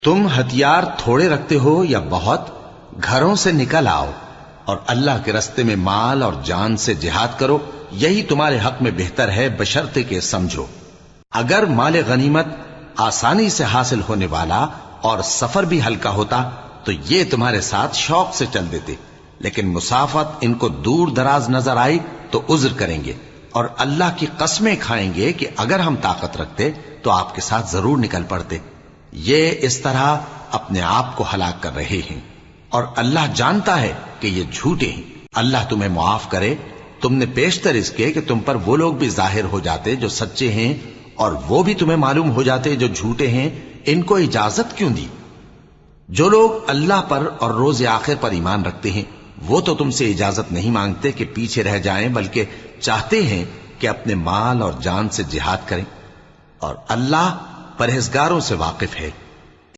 تم ہتھیار تھوڑے رکھتے ہو یا بہت، گھروں سے نکل آؤ اور اللہ کے رستے میں مال اور جان سے جہاد کرو، یہی تمہارے حق میں بہتر ہے، بشرطے کہ سمجھو۔ اگر مال غنیمت آسانی سے حاصل ہونے والا اور سفر بھی ہلکا ہوتا تو یہ تمہارے ساتھ شوق سے چل دیتے، لیکن مسافت ان کو دور دراز نظر آئی تو عذر کریں گے اور اللہ کی قسمیں کھائیں گے کہ اگر ہم طاقت رکھتے تو آپ کے ساتھ ضرور نکل پڑتے۔ یہ اس طرح اپنے آپ کو ہلاک کر رہے ہیں اور اللہ جانتا ہے کہ یہ جھوٹے ہیں۔ اللہ تمہیں معاف کرے، تم نے پیشتر اس کے کہ تم پر وہ لوگ بھی ظاہر ہو جاتے جو سچے ہیں اور وہ بھی تمہیں معلوم ہو جاتے جو جھوٹے ہیں، ان کو اجازت کیوں دی؟ جو لوگ اللہ پر اور روز آخر پر ایمان رکھتے ہیں وہ تو تم سے اجازت نہیں مانگتے کہ پیچھے رہ جائیں، بلکہ چاہتے ہیں کہ اپنے مال اور جان سے جہاد کریں، اور اللہ پرہیزگاروں سے واقف ہے۔